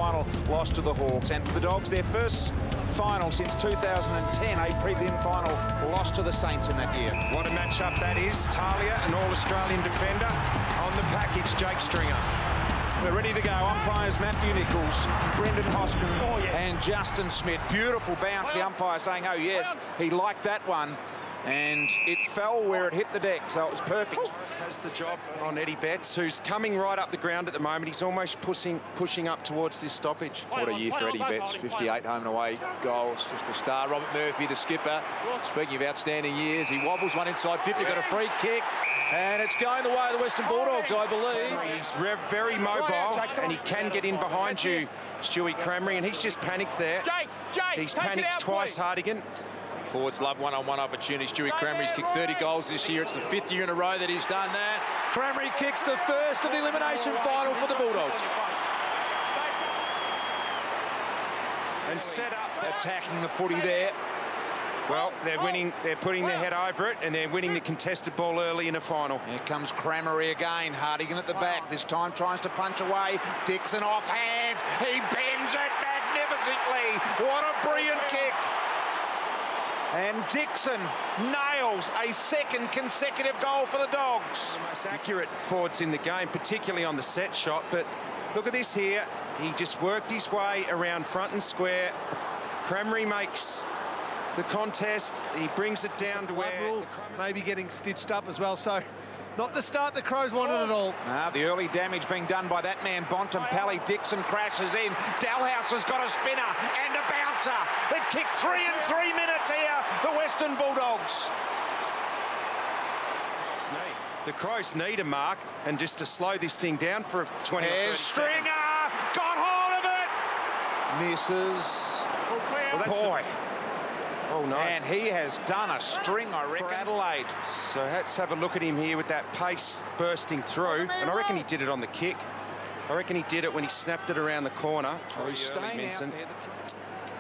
final loss to the Hawks. And for the Dogs, their first final since 2010, a prelim final loss to the Saints in that year. What a matchup that is. Talia, an All-Australian defender. On the package, Jake Stringer. We're ready to go. Umpires Matthew Nichols, Brendan Hoskin and Justin Smith. Beautiful bounce. The umpire saying, oh yes, he liked that one. And it fell where it hit the deck, so it was perfect. Has the job on Eddie Betts, who's coming right up the ground at the moment. He's almost pushing up towards this stoppage. What a year for Eddie Betts, 58 home and away goals, just a star. Robert Murphy, the skipper, speaking of outstanding years, he wobbles one inside 50, got a free kick, and it's going the way of the Western Bulldogs, I believe. He's very mobile, and he can get in behind you, Stewie Cramry, and he's just panicked there. He's panicked twice, Hardigan. Forwards love one-on-one opportunities. Stewie Cramry's kicked 30 goals this year. It's the 5th year in a row that he's done that. Cramry kicks the first of the elimination final for the Bulldogs. And set up. Attacking the footy there. Well, they're winning. They're putting their head over it, and they're winning the contested ball early in a final. Here comes Cramry again. Hardigan at the back. This time tries to punch away. Dixon offhand. He bends it magnificently. What a brilliant kick. And Dixon nails a second consecutive goal for the Dogs. The most accurate forwards in the game, particularly on the set shot. But look at this here. He just worked his way around front and square. Cramry makes the contest. He brings it down to where... Maybe getting stitched up as well. So not the start the Crows wanted at all. The early damage being done by that man, Bontempelli. Dixon crashes in. Dalhouse has got a spinner and a bouncer. They've kicked 3 in 3 minutes here, the Western Bulldogs. The Crows need a mark, and just to slow this thing down for 20 There's Stringer, got hold of it. Misses. Boy. Oh, no. And he has done a string, I reckon, for Adelaide. So let's have a look at him here with that pace bursting through. And I reckon he did it on the kick. I reckon he did it when he snapped it around the corner. He's staying out there.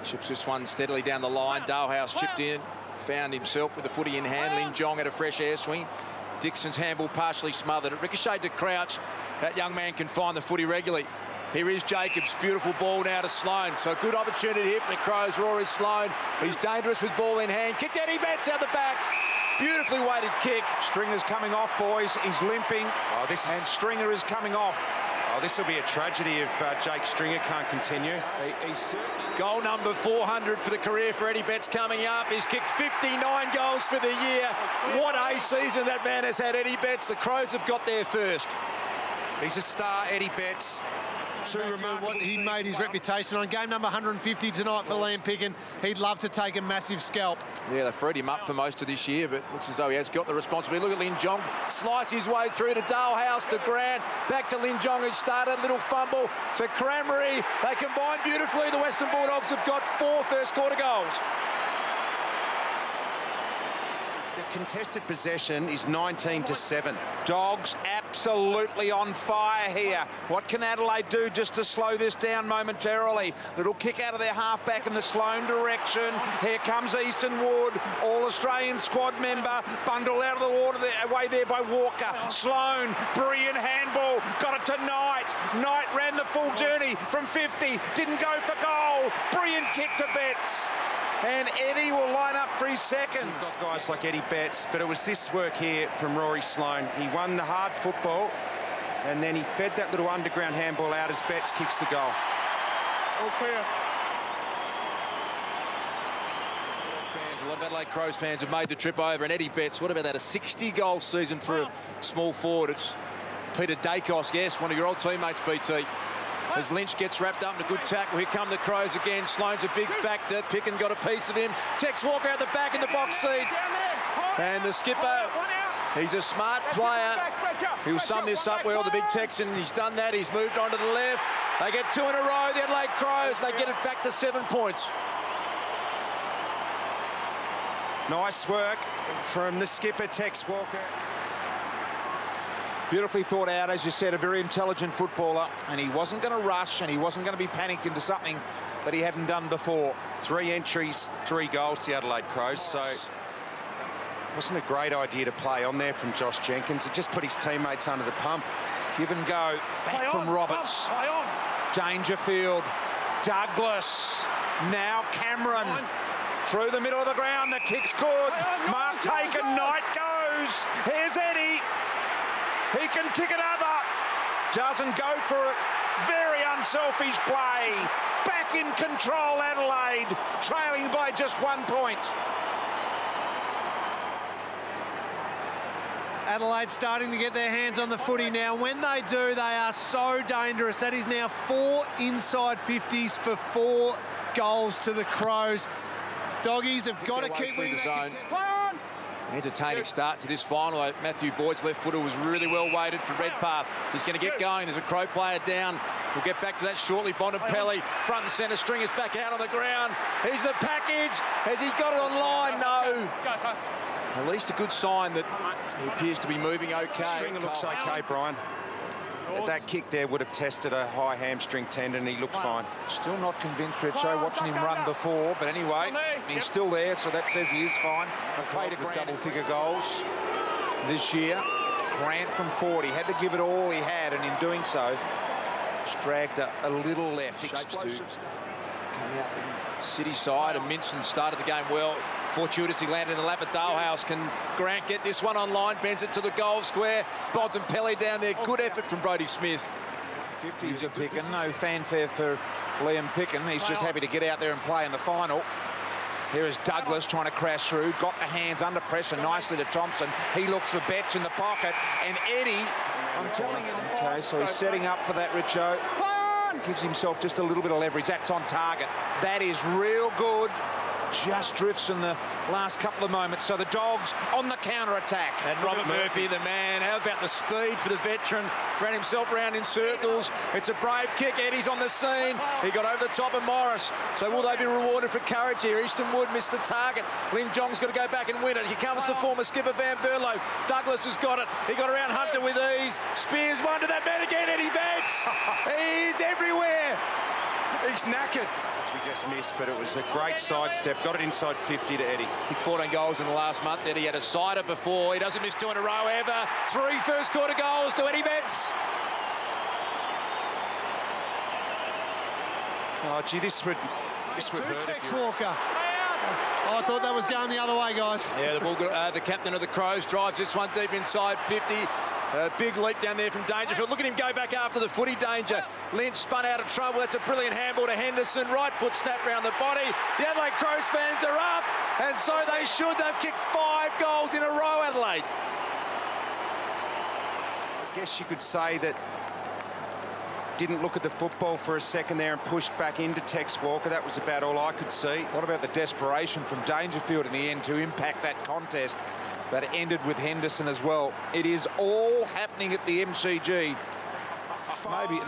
Chips this one steadily down the line. Dalhouse chipped in, found himself with the footy in hand. Lin Jong had a fresh air swing. Dixon's handball partially smothered. It ricocheted to Crouch. That young man can find the footy regularly. Here is Jacobs, beautiful ball now to Sloane. So a good opportunity here for the Crows. Rory Sloane, he's dangerous with ball in hand. Kicked Eddie Betts out the back. Beautifully weighted kick. Stringer's coming off, boys. He's limping, and Stringer is coming off. Oh, this will be a tragedy if Jake Stringer can't continue. Goal number 400 for the career for Eddie Betts coming up. He's kicked 59 goals for the year. What a season that man has had, Eddie Betts. The Crows have got there first. He's a star, Eddie Betts. What he made his reputation on. Game number 150 tonight for Liam Picken. He'd love to take a massive scalp. Yeah, they freed him up for most of this year, but looks as though he has got the responsibility. Look at Lin Jong, slice his way through to Dalhouse, to Grant, back to Lin Jong, who started, little fumble to Cramry. They combine beautifully. The Western Bulldogs have got 4 first quarter goals. The contested possession is 19-7. Dogs absolutely on fire here. What can Adelaide do just to slow this down momentarily? Little kick out of their halfback in the Sloane direction. Here comes Easton Wood, All-Australian squad member. Bundled out of the water away there by Walker. Sloane, brilliant handball. Got it to Knight. Knight ran the full journey from 50. Didn't go for goal. Brilliant kick to Betts. And Eddie will line up for his second. You've got guys like Eddie Betts, but it was this work here from Rory Sloane. He won the hard football, and then he fed that little underground handball out as Betts kicks the goal. All clear. A lot of Adelaide Crows fans have made the trip over, and Eddie Betts, what about that, a 60-goal season for a small forward? It's Peter Dacos, yes, one of your old teammates, BT. As Lynch gets wrapped up in a good tackle, here come the Crows again. Sloane's a big factor. Picken got a piece of him. Tex Walker out the back in the box seat. And the skipper, he's a smart player. He'll sum this up well, the big Texan. He's done that. He's moved on to the left. They get 2 in a row, the Adelaide Crows. They get it back to 7 points. Nice work from the skipper, Tex Walker. Beautifully thought out, as you said, a very intelligent footballer, and he wasn't going to rush, and he wasn't going to be panicked into something that he hadn't done before. 3 entries, 3 goals, the Adelaide Crows, so wasn't a great idea to play on there from Josh Jenkins. It just put his teammates under the pump. Give and go, back from Roberts. Dangerfield, Douglas, now Cameron. Through the middle of the ground, the kick's good. Mark taken, Knight goes. Here's Eddie. He can kick another. Doesn't go for it. Very unselfish play. Back in control, Adelaide, trailing by just 1 point. Adelaide starting to get their hands on the footy now. When they do, they are so dangerous. That is now 4 inside 50s for 4 goals to the Crows. Doggies have got to keep winning the zone. that. Entertaining start to this final. Matthew Boyd's left footer was really well weighted for Redpath. He's going to get going. There's a Crow player down. We'll get back to that shortly. Bontempelli, front and centre, Stringer's back out on the ground. He's the package. Has he got it on line? No. At least a good sign that he appears to be moving okay. Stringer looks okay, Brian. That kick there would have tested a high hamstring tendon. He looked fine. Still not convinced, Richo, watching him run before. But anyway, he's still there, so that says he is fine. Played with double-figure goals this year. Grant from 40 had to give it all he had, and in doing so, just dragged a little left. Explosive come out then. City side, and Minson started the game well. Fortuitously landed in the lap of Dalehouse. Can Grant get this one on line? Bends it to the goal square. Bontempelli down there. Good effort from Brodie Smith. 50s are picking. No fanfare for Liam Picken. He's just happy to get out there and play in the final. Here is Douglas trying to crash through. Got the hands under pressure nicely to Thompson. He looks for Betch in the pocket. And Eddie, I'm telling you. Okay, so he's setting up for that, Richo. Gives himself just a little bit of leverage. That's on target. That is real good. Just drifts in the last couple of moments. So the Dogs on the counter-attack. And Robert Murphy, the man. How about the speed for the veteran? Ran himself round in circles. It's a brave kick. Eddie's on the scene. He got over the top of Morris. So will they be rewarded for courage here? Easton Wood missed the target. Lin Jong's got to go back and win it. Here comes the former skipper, Van Berlo. Douglas has got it. He got around Hunter with ease. Spears one to that man again. Eddie Betts. He's everywhere. He's knackered. We just missed, but it was a great sidestep. Got it inside 50 to Eddie. Kicked 14 goals in the last month. Eddie had a sider before. He doesn't miss 2 in a row ever. 3 first quarter goals to Eddie Betts. Oh, gee, this would hurt. Tex Walker. Oh, I thought that was going the other way, guys. Yeah, the captain of the Crows drives this one deep inside 50. Big leap down there from Dangerfield. Look at him go back after the footy. Danger. Lynch spun out of trouble. That's a brilliant handball to Henderson. Right foot snap round the body. The Adelaide Crows fans are up, and so they should. They've kicked 5 goals in a row, Adelaide. I guess you could say that didn't look at the football for a second there and pushed back into Tex Walker. That was about all I could see. What about the desperation from Dangerfield in the end to impact that contest? That ended with Henderson as well. It is all happening at the MCG. Maybe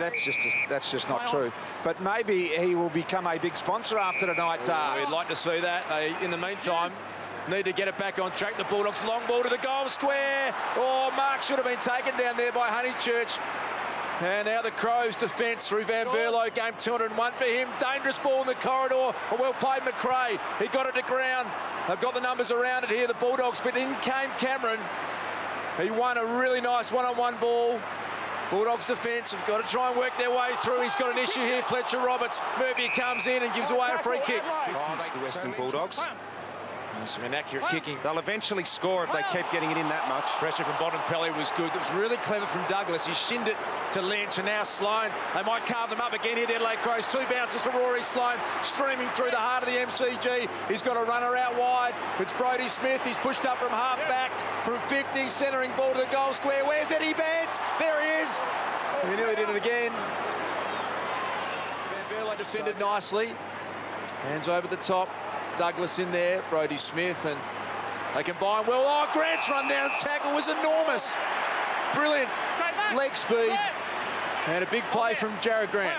that's just not true. But maybe he will become a big sponsor after tonight, Dars. We'd like to see that. They, in the meantime, need to get it back on track. The Bulldogs long ball to the goal square. Oh, Mark should have been taken down there by Honeychurch. And now the Crows defence through Van Berlo. Game 201 for him. Dangerous ball in the corridor. A well played McRae. He got it to ground. They've got the numbers around it here, the Bulldogs. But in came Cameron. He won a really nice one-on-one ball. Bulldogs defence have got to try and work their way through. He's got an issue here, Fletcher Roberts. Murphy comes in and gives away a free kick. It's the Western Bulldogs. Some inaccurate kicking. They'll eventually score if they keep getting it in that much. Pressure from Bontempelli was good. It was really clever from Douglas. He shinned it to Lynch, and now Sloan. They might carve them up again here. The Adelaide Crows. 2 bounces for Rory Sloan, streaming through the heart of the MCG. He's got a runner out wide. It's Brodie Smith. He's pushed up from half back from 50, centering ball to the goal square. Where's Eddie Betts? There he is. He nearly did it again. Van Berlo defended nicely. Hands over the top. Douglas in there, Brodie Smith, and they combine well. Oh, Grant's run down tackle was enormous. Brilliant leg speed and a big play from Jared Grant.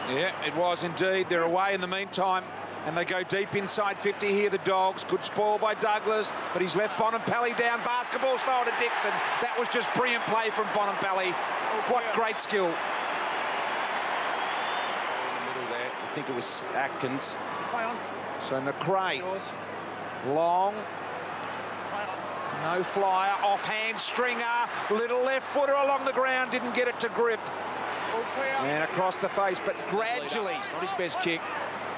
Yeah, it was indeed. They're away in the meantime, and they go deep inside 50 here, the Dogs. Good spoil by Douglas, but he's left Bontempelli down, basketball style to Dixon. That was just brilliant play from Bontempelli. What great skill. In the middle there, I think it was Atkins. So McRae, long, no flyer, offhand Stringer, little left footer along the ground, didn't get it to grip. And across the face, but gradually. It's not his best kick.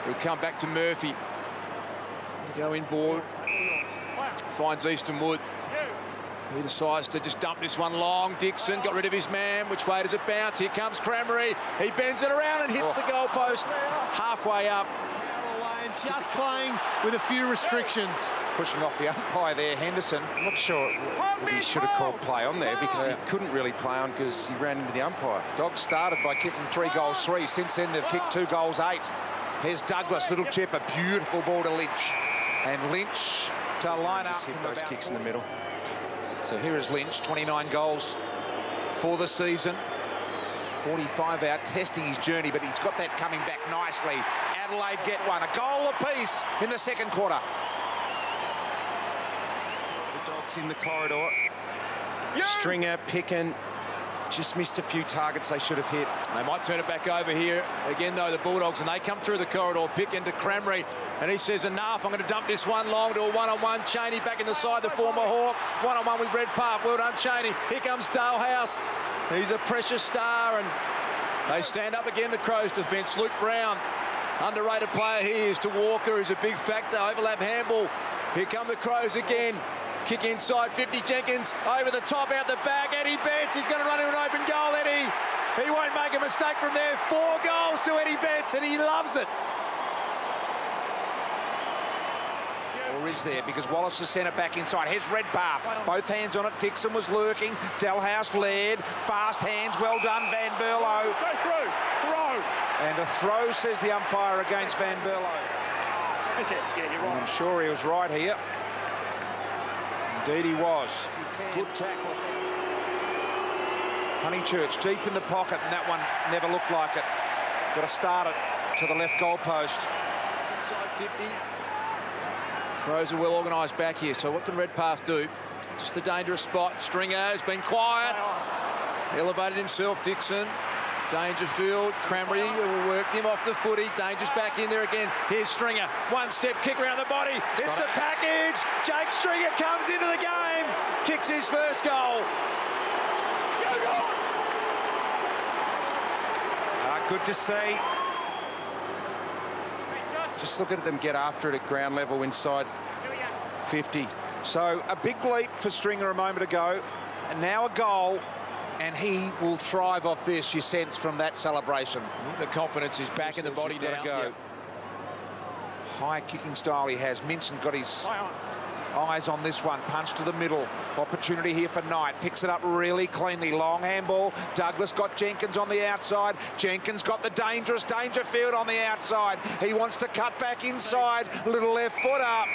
He'll come back to Murphy. Go inboard. Finds Easton Wood. He decides to just dump this one long. Dixon got rid of his man. Which way does it bounce? Here comes Crameri. He bends it around and hits the goalpost halfway up. And just playing with a few restrictions. Pushing off the umpire there, Henderson. I'm not sure if he should have called play on there because he couldn't really play on because he ran into the umpire. Dogs started by kicking 3 goals 3. Since then, they've kicked 2 goals 8. Here's Douglas, little chip, a beautiful ball to Lynch. And Lynch to line up. Hit those kicks in the middle. So here is Lynch, 29 goals for the season. 45 out, testing his journey, but he's got that coming back nicely. Adelaide get one, a goal apiece in the second quarter. The Dogs in the corridor. Stringer, Picken, just missed a few targets they should have hit. They might turn it back over here again, though, the Bulldogs, and they come through the corridor, pick into Crameri, and he says, enough, I'm going to dump this one long to a one-on-one. Cheney back in the side, the former Hawk, one-on-one with Redpath. Well done, Cheney. Here comes Dalehouse. He's a precious star, and they stand up again, the Crows defence. Luke Brown, underrated player he is, to Walker, who's a big factor. Overlap handball. Here come the Crows again. Kick inside, 50, Jenkins, over the top, out the back, Eddie Betts, he's going to run into an open goal, Eddie. He won't make a mistake from there. 4 goals to Eddie Betts, and he loves it. Or is there, because Wallace has sent it back inside. Here's Redpath, both hands on it. Dixon was lurking, Dalhouse led, fast hands, well done, Van Berlo. And a throw, says the umpire, against Van Berlo. And I'm sure he was right here. Indeed he was. Good tackle. Honeychurch deep in the pocket, and that one never looked like it. Got to start it to the left goal post. Inside 50. Crows are well organised back here, so what can Redpath do? Just a dangerous spot. Stringer has been quiet. Elevated himself, Dixon. Dangerfield, Crameri worked him off the footy. Danger's back in there again. Here's Stringer. One step kick around the body. It's the package. Jake Stringer comes into the game. Kicks his first goal. Good to see. Just look at them get after it at ground level inside 50. So a big leap for Stringer a moment ago, and now a goal. And he will thrive off this, you sense, from that celebration. The confidence is back in the body now. Go. High kicking style he has. Minson got his eyes on this one. Punch to the middle. Opportunity here for Knight. Picks it up really cleanly. Long handball. Douglas got Jenkins on the outside. Jenkins got the dangerous Dangerfield on the outside. He wants to cut back inside. Little left foot up.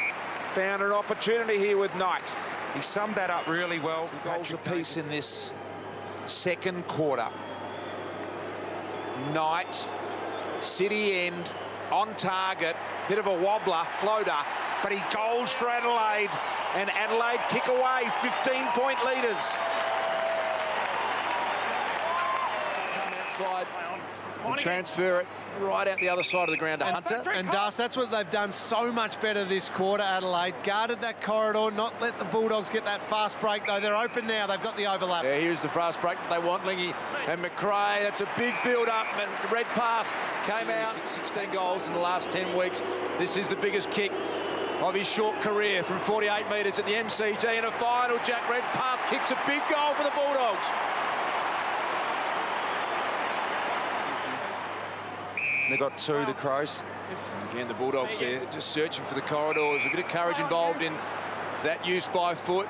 Found an opportunity here with Knight. He summed that up really well. 2 goals apiece in this second quarter. Knight, City end, on target, bit of a wobbler, floater, but he goals for Adelaide, and Adelaide kick away, 15-point leaders. Come outside and transfer it right out the other side of the ground to Hunter. And Dust, that's what they've done so much better this quarter, Adelaide. Guarded that corridor, not let the Bulldogs get that fast break, though. They're open now. They've got the overlap. Yeah, here's the fast break that they want, Lingy and McRae. That's a big build-up. Redpath came out, 16 goals in the last 10 weeks. This is the biggest kick of his short career from 48 metres at the MCG. In a final, Jack Redpath kicks a big goal for the Bulldogs. They got 2, the Crows. Again, the Bulldogs there just searching for the corridors. A bit of courage involved in that use by foot.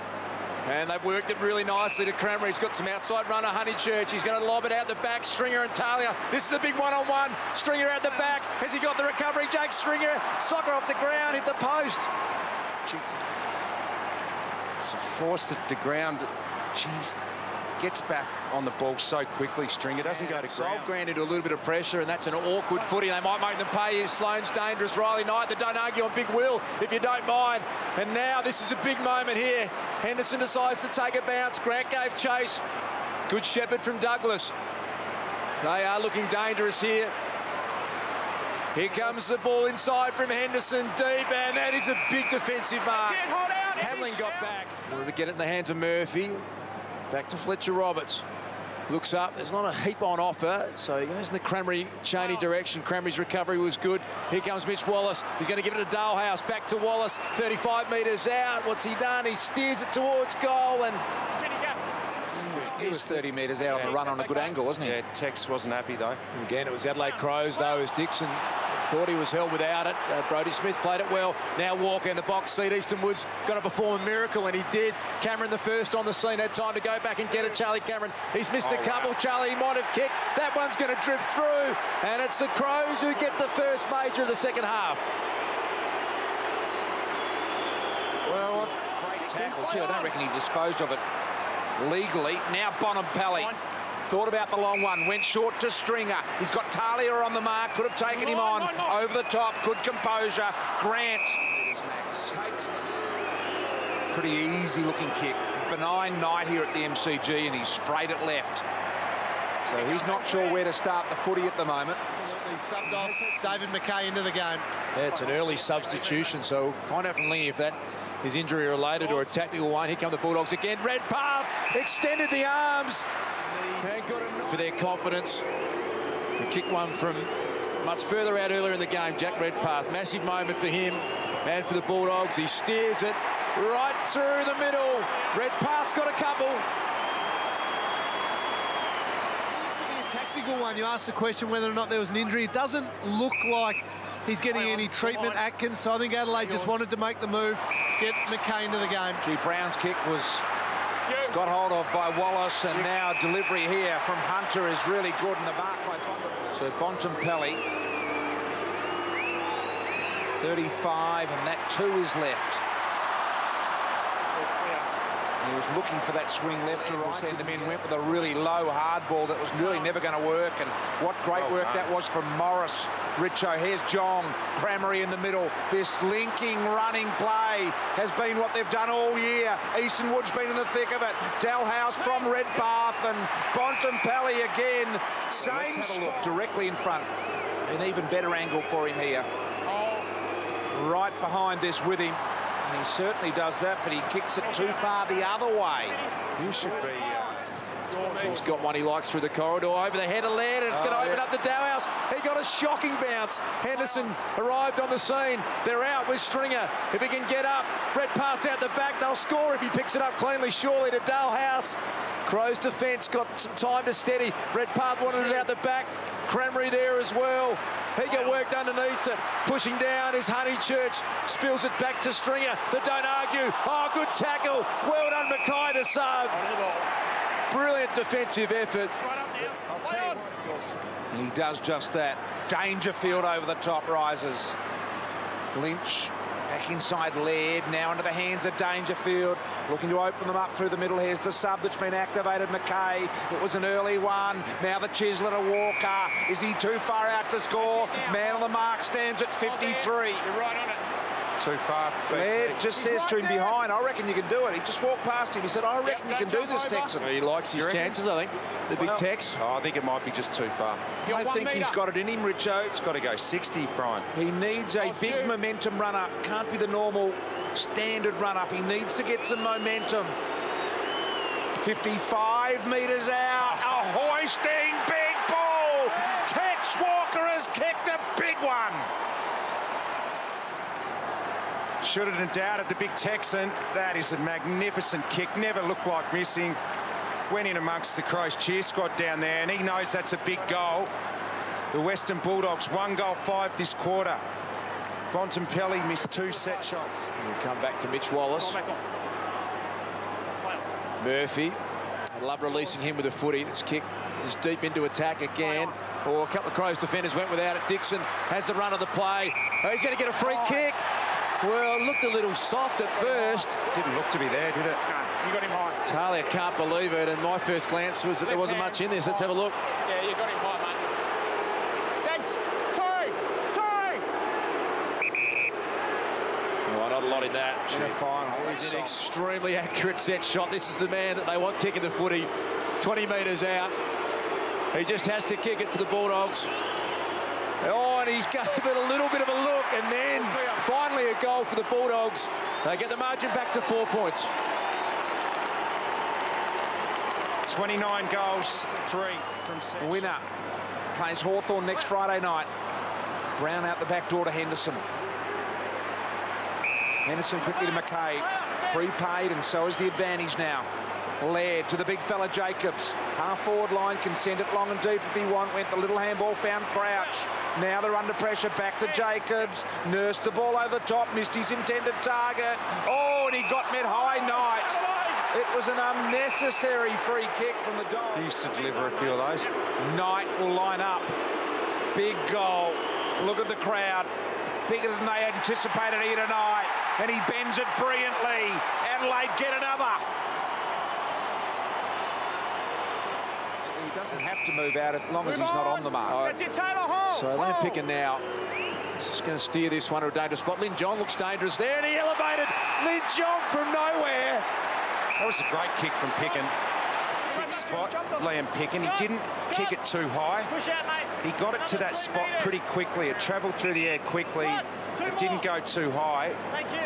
And they've worked it really nicely to Crameri. He's got some outside runner, Honeychurch. He's going to lob it out the back. Stringer and Talia. This is a big one-on-one. Stringer out the back. Has he got the recovery? Jake Stringer. Soccer off the ground, hit the post. So forced it to ground. Jeez. Gets back on the ball so quickly, Stringer. Doesn't go to ground. Grant into a little bit of pressure, and that's an awkward footy. They might make them pay. His Sloane's dangerous. Riley Knight, they don't argue on Big Will, if you don't mind. And now this is a big moment here. Henderson decides to take a bounce. Grant gave chase. Good shepherd from Douglas. They are looking dangerous here. Here comes the ball inside from Henderson, deep, and that is a big defensive mark. Hamlin got back. Wanted to get it in the hands of Murphy. Back to Fletcher Roberts. Looks up, there's not a heap on offer, so he goes in the Cranberry-Chaney direction. Cranberry's recovery was good. Here comes Mitch Wallace. He's going to give it to Dalehouse. Back to Wallace, 35 metres out. What's he done? He steers it towards goal, and he was 30 metres out on the run on a good angle, wasn't he? Yeah, Tex wasn't happy, though. Again, it was Adelaide Crows, though, as Dixon thought he was held without it. Brodie Smith played it well. Now Walker in the box seat. Easton Woods got to perform a miracle, and he did. Cameron, the first on the scene, had time to go back and get it. Charlie Cameron, he's missed a couple. Wow. Charlie, he might have kicked. That one's going to drift through, and it's the Crows who get the first major of the second half. Well, great tackle. I don't reckon he disposed of it legally. Now Bontempelli. Thought about the long one, went short to Stringer. He's got Talia on the mark, could have taken him on. Over the top, good composure. Grant. Pretty easy looking kick. Benign night here at the MCG, and he's sprayed it left. So he's not sure where to start the footy at the moment. Subbed off David McKay into the game. Yeah, it's an early substitution, so find out from Lee if that is injury related or a tactical one. Here come the Bulldogs again. Redpath extended the arms. For their confidence. He kicked one from much further out earlier in the game, Jack Redpath. Massive moment for him and for the Bulldogs. He steers it right through the middle. Redpath's got a couple. It used to be a tactical one. You asked the question whether or not there was an injury. It doesn't look like he's getting any treatment, Atkins, so I think Adelaide just wanted to make the move, get McKay into the game. Gee, Brown's kick was got hold of by Wallace, and now delivery here from Hunter is really good in the mark by Bontempelli. So Bontempelli, 35, and that 2 is left. He was looking for that swing left to right. Send them in, went with a really low hard ball that was really never going to work, and what great work that was from Morris. Richo, here's Jong, Crammery in the middle. This linking, running play has been what they've done all year. Easton Wood's been in the thick of it. Dalhouse from Redpath, and Bontempelli again. Same. Let's have a look directly in front. An even better angle for him here. Right behind this with him. And he certainly does that, but he kicks it too far the other way. You should be... He's got one he likes through the corridor, over the head of Laird, and it's going to open up the Dalhouse. He got a shocking bounce. Henderson arrived on the scene. They're out with Stringer. If he can get up, Redpath's out the back. They'll score if he picks it up cleanly, surely, to Dalhouse. Crows defence got some time to steady. Redpath wanted it out the back. Cranberry there as well. He got worked underneath it. Pushing down is Honeychurch. Spills it back to Stringer. They don't argue. Oh, good tackle. Well done, Mackay, the sub. Brilliant defensive effort. And he does just that. Dangerfield over the top rises. Lynch back inside Laird, now into the hands of Dangerfield, looking to open them up through the middle. Here's the sub that's been activated, Mackay. It was an early one. Now the Chisler to Walker. Is he too far out to score? Man on the mark stands at 53. You're right on it. Too far. Laird just says to him behind, I reckon you can do it. He just walked past him. He said, I reckon you can do this, Texan. He likes his chances, I think. The big Tex. Oh, I think it might be just too far. I think he's got it in him, Richo. It's got to go 60, Brian. He needs a big momentum run-up. Can't be the normal standard run-up. He needs to get some momentum. 55 metres out. A hoisting big ball. Tex Walker has kicked a big one. Shouldn't have doubted the big Texan. That is a magnificent kick. Never looked like missing. Went in amongst the Crows cheer squad down there, and he knows that's a big goal. The Western Bulldogs, 1 goal 5 this quarter. Bontempelli missed 2 set shots. We come back to Mitch Wallace. Murphy. I love releasing him with a footy. This kick is deep into attack again. Or a couple of Crows defenders went without it. Dixon has the run of the play. Oh, he's going to get a free kick. Well, it looked a little soft at first. Didn't look to be there, did it? No, you got him high. Talia can't believe it, and my first glance was that there wasn't much in this. Let's have a look. Yeah, you got him high, mate. Thanks. Sorry. Well, not a lot in that. In a final. It's an extremely accurate set shot. This is the man that they want kicking the footy 20 metres out. He just has to kick it for the Bulldogs. Oh, and he gave it a little bit of a look, and then finally a goal for the Bulldogs. They get the margin back to 4 points. 29 goals, 3 from set. Winner plays Hawthorn next Friday night. Brown out the back door to Henderson. Henderson quickly to McKay. Free paid, and so is the advantage now. Laird to the big fella Jacobs. Half-forward line can send it long and deep if he went the little handball, found Crouch. Now they're under pressure, back to Jacobs. Nursed the ball over the top, missed his intended target. Oh, and he got met high. Knight. It was an unnecessary free kick from the Dogs. He used to deliver a few of those. Knight will line up. Big goal. Look at the crowd. Bigger than they anticipated here tonight. And he bends it brilliantly. Adelaide get another. He doesn't have to move out as long as he's not on the mark. So Liam Picken now is just going to steer this one to a dangerous spot. Lin John looks dangerous there, and he elevated Lin John from nowhere. That was a great kick from Picken. Fixed spot, Liam Picken. He didn't kick it too high. He got it to that spot pretty quickly. It travelled through the air quickly. It didn't go too high.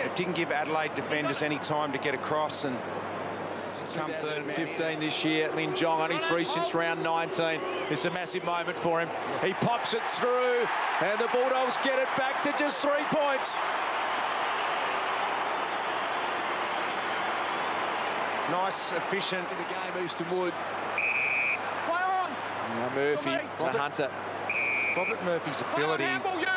It didn't give Adelaide defenders any time to get across, and Come 15 this year. Lin Jong only 3 since round 19. It's a massive moment for him. He pops it through, and the Bulldogs get it back to just 3 points. nice, efficient. In the game, Easton Wood. Now Murphy to Hunter. Robert Murphy's ability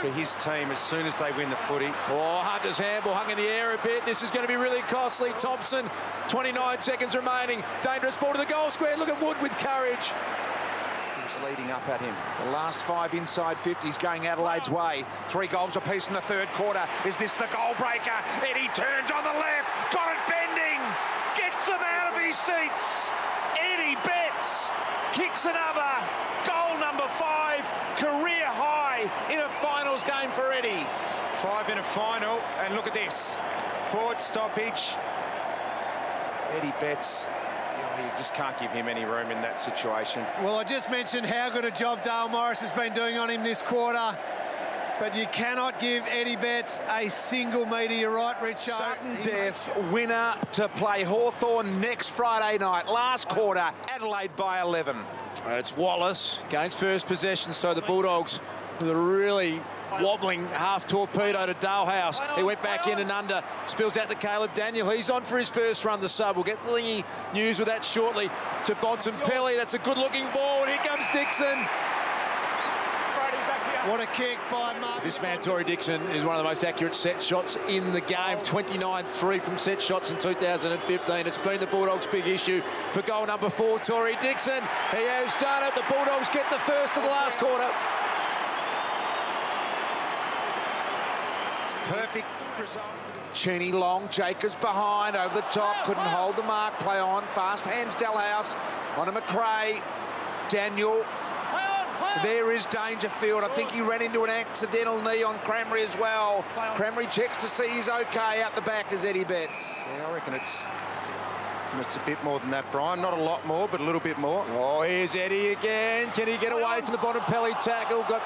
for his team as soon as they win the footy. Oh, Hunter's handball hung in the air a bit. This is going to be really costly. Thompson, 29 seconds remaining. Dangerous ball to the goal square. Look at Wood with courage. He was leading up at him. The last 5 inside 50s going Adelaide's way. 3 goals apiece in the third quarter. Is this the goal breaker? Eddie turns on the left. Got it bending. Gets them out of his seats. Eddie Betts kicks another. Goal number 5. Career high in a finals game for Eddie. 5 in a final, and look at this. Forward stoppage. Eddie Betts, you just can't give him any room in that situation. Well, I just mentioned how good a job Dale Morris has been doing on him this quarter, but you cannot give Eddie Betts a single metre. You're right, Richo. Sudden death winner to play Hawthorn next Friday night. Last quarter, Adelaide by 11. It's Wallace gains first possession, so the Bulldogs with a really wobbling half torpedo to Dalehouse. He went back in and under, spills out to Caleb Daniel. He's on for his first run, the sub. We'll get the news with that shortly. To Bontempelli, that's a good-looking ball, and here comes Dixon. What a kick by Mark. This man, Tory Dixon, is one of the most accurate set shots in the game. 29-3 from set shots in 2015. It's been the Bulldogs' big issue for goal number 4, Tory Dixon. He has done it. The Bulldogs get the first of the last quarter. Perfect result. Cheney long, Jacobs behind, over the top, couldn't hold the mark, play on, fast hands Dalhouse, on to McRae, Daniel. There is Dangerfield. I think he ran into an accidental knee on Cramry as well. Cramry checks to see he's okay. Out the back is Eddie Betts. Yeah, I reckon it's a bit more than that, Brian. Not a lot more, but a little bit more. Oh, here's Eddie again. Can he get away from the Bontempelli tackle? Got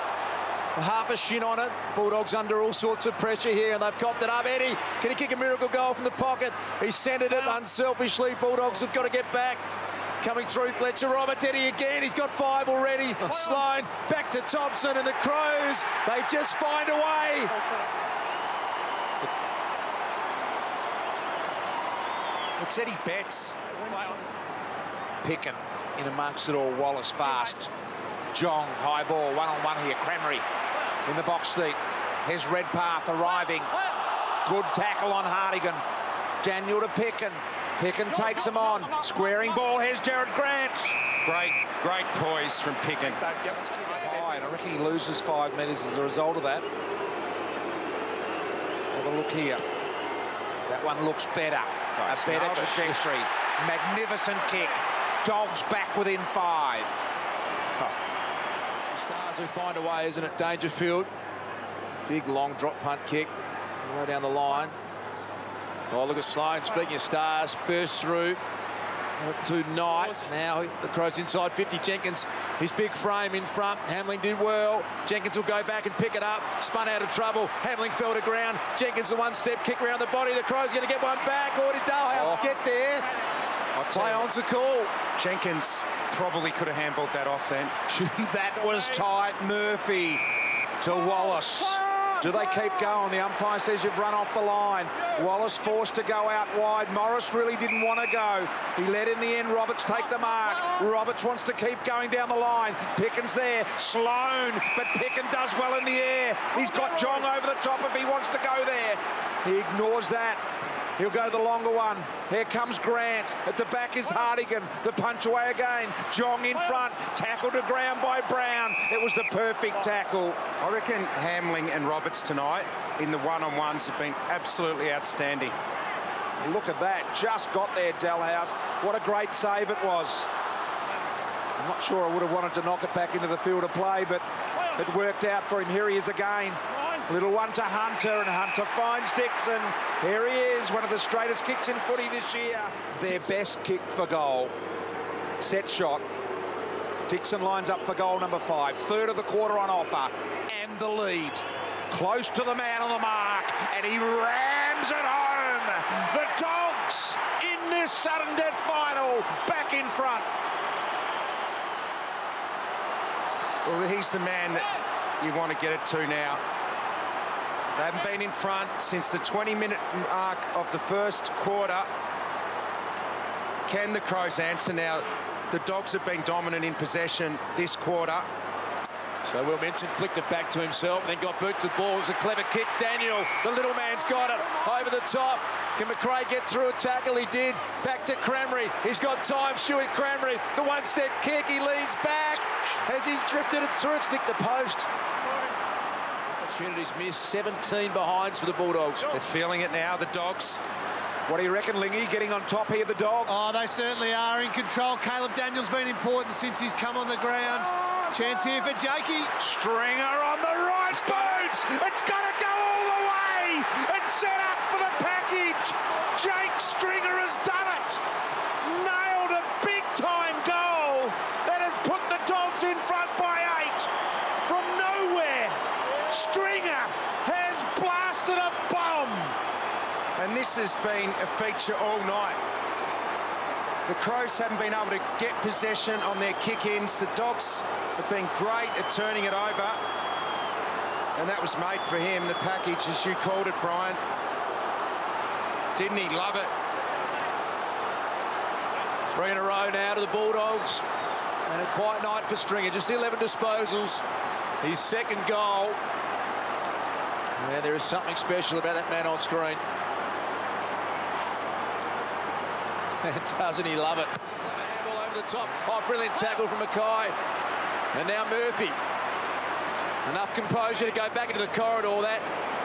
half a shin on it. Bulldogs under all sorts of pressure here, and they've copped it up. Eddie, can he kick a miracle goal from the pocket? He centred it unselfishly. Bulldogs have got to get back. Coming through Fletcher Roberts, Eddie again, he's got 5 already. Sloan back to Thompson, and the Crows, they just find a way. It's Eddie Betts. Picken in amongst it all, Wallace fast. Jong, high ball, one-on-one here, Cramry in the box seat. Here's Redpath arriving. Good tackle on Hartigan. Daniel to Picken. Picken takes him on. Squaring ball. Here's Jared Grant. Great poise from Picken. High, and I reckon he loses 5 metres as a result of that. Have a look here. That one looks better. A better trajectory. Magnificent kick. Dogs back within 5. It's the Stars who find a way, isn't it? Dangerfield. Big long drop punt kick. Right down the line. Oh, look at Sloan, speaking of Stars, burst through to Knight. Now the Crows inside 50. Jenkins, his big frame in front. Hamling did well. Jenkins will go back and pick it up. Spun out of trouble. Hamling fell to ground. Jenkins, the one-step kick around the body. The Crows going to get one back. Or did Dalhouse get there? Play on's the call. Jenkins probably could have handballed that off then. Gee, that was tight. Murphy to Wallace. Do they keep going? The umpire says you've run off the line. Wallace forced to go out wide. Morris really didn't want to go. He let in the end Roberts take the mark. Roberts wants to keep going down the line. Pickens there. Sloan, but Picken does well in the air. He's got Jong over the top if he wants to go there. He ignores that. He'll go the longer one. Here comes Grant. At the back is Hardigan. The punch away again. Jong in front. Tackle to ground by Brown. It was the perfect tackle. I reckon Hamling and Roberts tonight in the one-on-ones have been absolutely outstanding. Look at that. Just got there, Dalhouse. What a great save it was. I'm not sure I would have wanted to knock it back into the field of play, but it worked out for him. Here he is again. Little one to Hunter, and Hunter finds Dixon. Here he is, one of the straightest kicks in footy this year. Their best kick for goal. Set shot. Dixon lines up for goal number 5. Third of the quarter on offer. And the lead. Close to the man on the mark. And he rams it home. The Dogs in this sudden death final. Back in front. Well, he's the man that you want to get it to now. They haven't been in front since the 20-minute mark of the first quarter. Can the Crows answer now? The Dogs have been dominant in possession this quarter. So Will Minson flicked it back to himself and then got boot to ball. It was a clever kick. Daniel, the little man's got it over the top. Can McRae get through a tackle? He did. Back to Cranberry. He's got time. Stuart Cranberry, the one-step kick. He leans back. As he drifted it through, it's nicked the post. Opportunities missed. 17 behinds for the Bulldogs. They're feeling it now, the Dogs. What do you reckon, Lingy, getting on top here, the Dogs? Oh, they certainly are in control. Caleb Daniel's been important since he's come on the ground. Chance here for Jakey. Stringer on the right boot. It's got to go all the way. It's set up for the package. Jake Stringer has done it. Nailed a big-time goal that has put the Dogs in front by 8. From nowhere, Stringer has blasted a bomb. And this has been a feature all night. The Crows haven't been able to get possession on their kick-ins. The Dogs have been great at turning it over. And that was made for him, the package, as you called it, Brian. Didn't he love it? 3 in a row now to the Bulldogs. And a quiet night for Stringer. Just 11 disposals. His second goal. And there is something special about that man on screen. Doesn't he love it? Handball over the top. Oh, brilliant tackle from Mackay. And now Murphy. Enough composure to go back into the corridor. That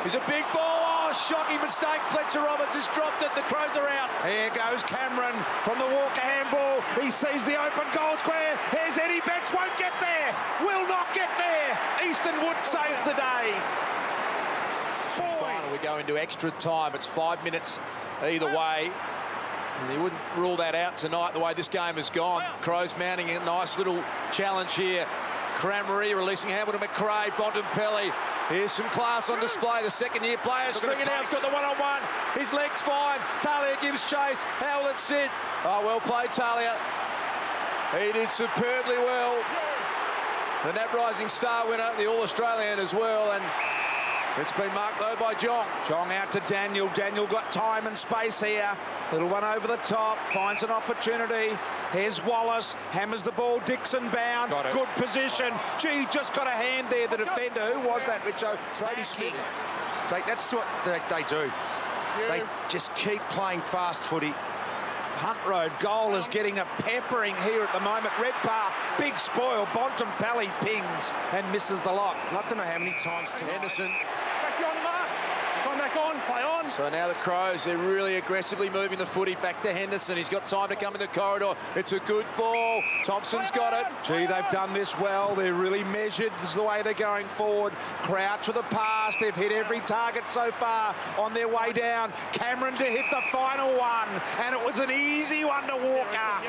is a big ball. Oh, shocking mistake. Fletcher Roberts has dropped it. The Crows are out. Here goes Cameron from the Walker handball. He sees the open goal square. Here's Eddie Betts. Won't get there. Will not get there. Easton Wood saves the day. Final, we go into extra time. It's 5 minutes either way. And he wouldn't rule that out tonight, the way this game has gone. Crows mounting a nice little challenge here. Cranberry releasing Hamilton McRae, Bontempelli. Here's some class on display. The second-year player, Stringer now's got the one-on-one. His leg's fine. Talia gives chase. How will it sit? Oh, well played, Talia. He did superbly well. The Nat Rising Star winner, the All-Australian as well. And it's been marked, though, by Jong. Jong out to Daniel. Daniel got time and space here. Little one over the top. Finds an opportunity. Here's Wallace. Hammers the ball. Dixon bound. Good position. Gee, just got a hand there. The defender. Who was that, Richo? Brady Smith. That's what they do. They just keep playing fast footy. Hunt Road goal is getting a pampering here at the moment. Redpath, big spoil. Bontempelli pings and misses the lock. Love to know how many times tonight. Henderson. Back on the mark. Time back on. Play on. So now the Crows, they're really aggressively moving the footy back to Henderson. He's got time to come in the corridor. It's a good ball. Thompson's got it. Gee, they've done this well. They're really measured. This is the way they're going forward. Crouch with a pass. They've hit every target so far on their way down. Cameron to hit the final one. And it was an easy one to Walker.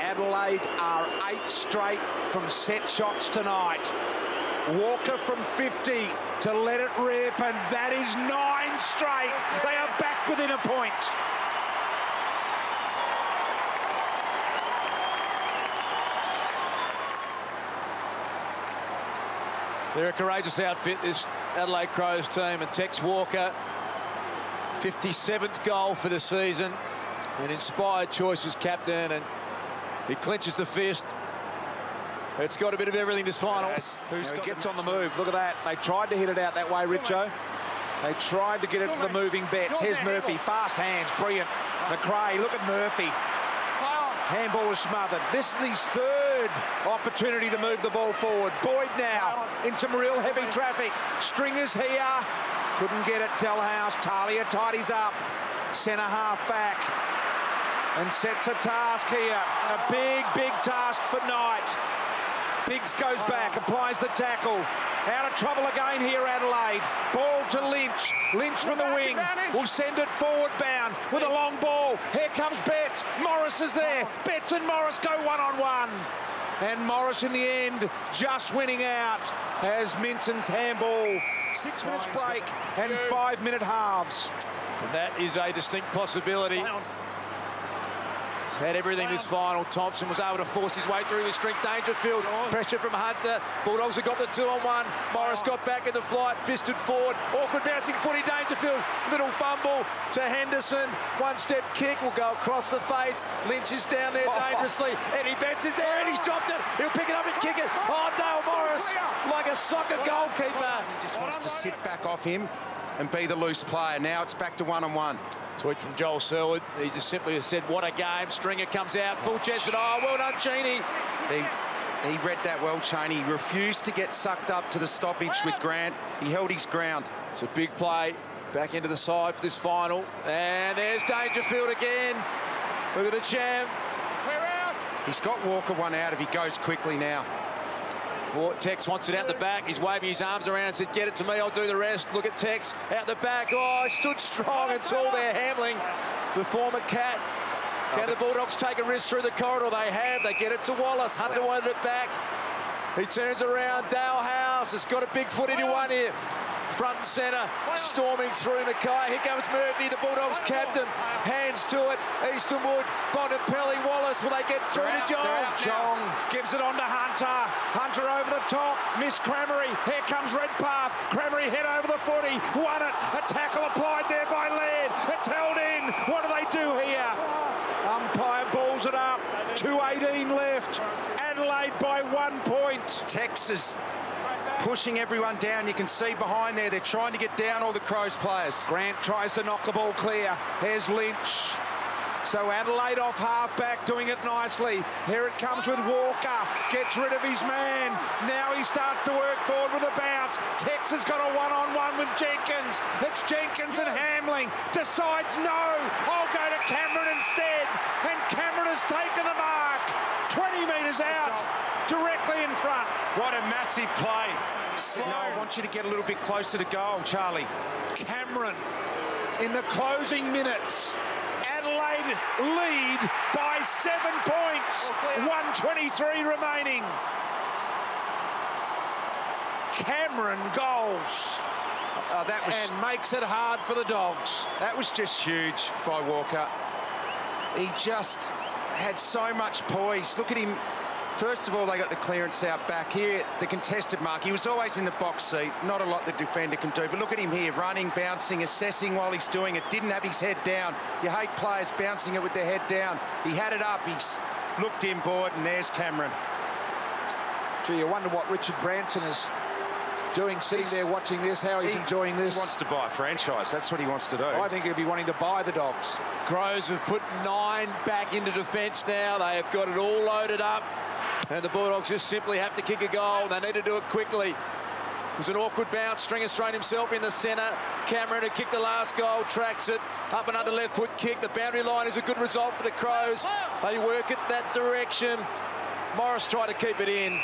Adelaide are 8 straight from set shots tonight. Walker from 50 to let it rip, and that is 9 straight. They are back within a point. They're a courageous outfit, this Adelaide Crows team, and Tex Walker, 57th goal for the season, an inspired choice as captain, and he clenches the fist. It's got a bit of everything this final. Who's gets on the move? Look at that. They tried to hit it out that way, Richo. They tried to get it to the moving bets. Here's Murphy, fast hands, brilliant. McRae, look at Murphy. Handball was smothered. This is his third opportunity to move the ball forward. Boyd now in some real heavy traffic. Stringers here. Couldn't get it, Delhouse. Talia tidies up. Centre half back. And sets a task here. A big, big task for Knight. Biggs goes back, applies the tackle. Out of trouble again here, Adelaide. Ball to Lynch. Lynch from the wing. Will send it forward bound with a long ball. Here comes Betts. Morris is there. Betts and Morris go one-on-one. And Morris in the end just winning out as Minson's handball. 6 minutes break and 5-minute halves. And that is a distinct possibility. Had everything this final. Thompson was able to force his way through the strength. Dangerfield, pressure from Hunter. Bulldogs have got the 2-on-1. Morris got back in the flight, fisted forward. Awkward bouncing footy, Dangerfield. Little fumble to Henderson. One-step kick will go across the face. Lynch is down there dangerously. Eddie Betts is there and he's dropped it. He'll pick it up and kick it. Oh, Dale Morris, like a soccer goalkeeper. He just wants to sit back off him and be the loose player. Now it's back to one-on-one. Tweet from Joel Selwood. He just simply has said, what a game. Stringer comes out, full chest, and oh, well done, Cheney. He read that well, Cheney. He refused to get sucked up to the stoppage with Grant. He held his ground. It's a big play. Back into the side for this final. And there's Dangerfield again. Look at the champ. He's got Walker one out if he goes quickly now. Tex wants it out the back. He's waving his arms around and said, get it to me, I'll do the rest. Look at Tex out the back. Oh, stood strong until they're handling the former Cat. Can the Bulldogs take a risk through the corridor? They have. They get it to Wallace. Hunter wanted it back. He turns around. Dale House has got a big foot into one here. Front and centre, storming through Mackay. Here comes Murphy, the Bulldogs captain. Hands to it. Eastonwood, Bontempelli, Wallace. Will they get through to Jong? Jong gives it on to Hunter. Hunter over the top. Miss Cramery. Here comes Redpath. Cramery head over the footy. Won it. A tackle applied there by Laird. It's held in. What do they do here? Umpire balls it up. 2:18 left. Adelaide by 1 point. Texas pushing everyone down. You can see behind there, they're trying to get down all the Crows players. Grant tries to knock the ball clear. Here's Lynch. So Adelaide off half-back, doing it nicely. Here it comes with Walker. Gets rid of his man. Now he starts to work forward with a bounce. Tex has got a one-on-one with Jenkins. It's Jenkins and Hamling. Decides no. I'll go to Cameron instead. And Cameron has taken the mark. 20 metres out. Directly in front. What a massive play. No, I want you to get a little bit closer to goal, Charlie. Cameron in the closing minutes. Adelaide lead by 7 points. 1:23 remaining. Cameron goals. And makes it hard for the Dogs. That was just huge by Walker. He just had so much poise. Look at him. First of all, they got the clearance out back here. The contested mark. He was always in the box seat. Not a lot the defender can do. But look at him here, running, bouncing, assessing while he's doing it. Didn't have his head down. You hate players bouncing it with their head down. He had it up. He's looked inboard, and there's Cameron. Gee, you wonder what Richard Branson is doing, sitting there watching this, how he's enjoying this. He wants to buy a franchise. That's what he wants to do. I think he'll be wanting to buy the Dogs. Crows have put 9 back into defence now. They have got it all loaded up. And the Bulldogs just simply have to kick a goal. They need to do it quickly. It was an awkward bounce. Stringer's thrown himself in the centre. Cameron, who kicked the last goal, tracks it. Up and under left foot kick. The boundary line is a good result for the Crows. They work it that direction. Morris tried to keep it in.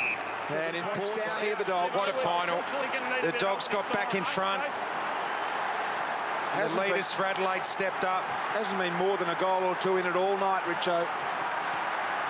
And in points down here, the Dogs. What a final. The Dogs got back in front. The leaders for Adelaide stepped up. Hasn't been more than a goal or two in it all night, Richo.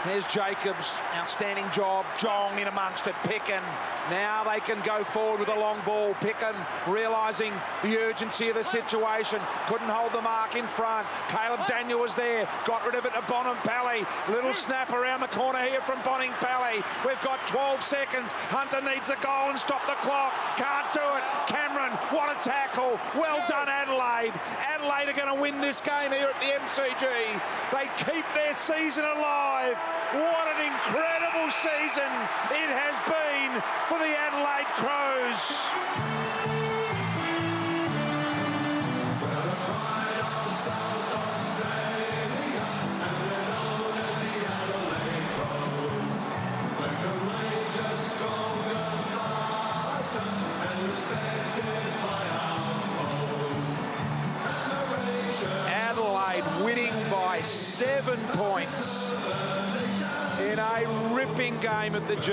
There's Jacobs, outstanding job. Jong in amongst it. Picken. Now they can go forward with a long ball. Picken realising the urgency of the situation. Couldn't hold the mark in front. Caleb Daniel was there. Got rid of it to Bonampally. Little snap around the corner here from Bonampally. We've got 12 seconds. Hunter needs a goal and stop the clock. Can't do it. Cameron, what a tackle. Well done, Adelaide. Adelaide are going to win this game here at the MCG. They keep their season alive. What an incredible season it has been for the Adelaide Crows. Adelaide winning by 7 points in a ripping game at the G.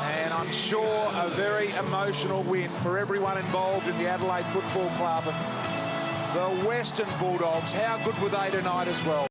And I'm sure a very emotional win for everyone involved in the Adelaide Football Club. And the Western Bulldogs, how good were they tonight as well?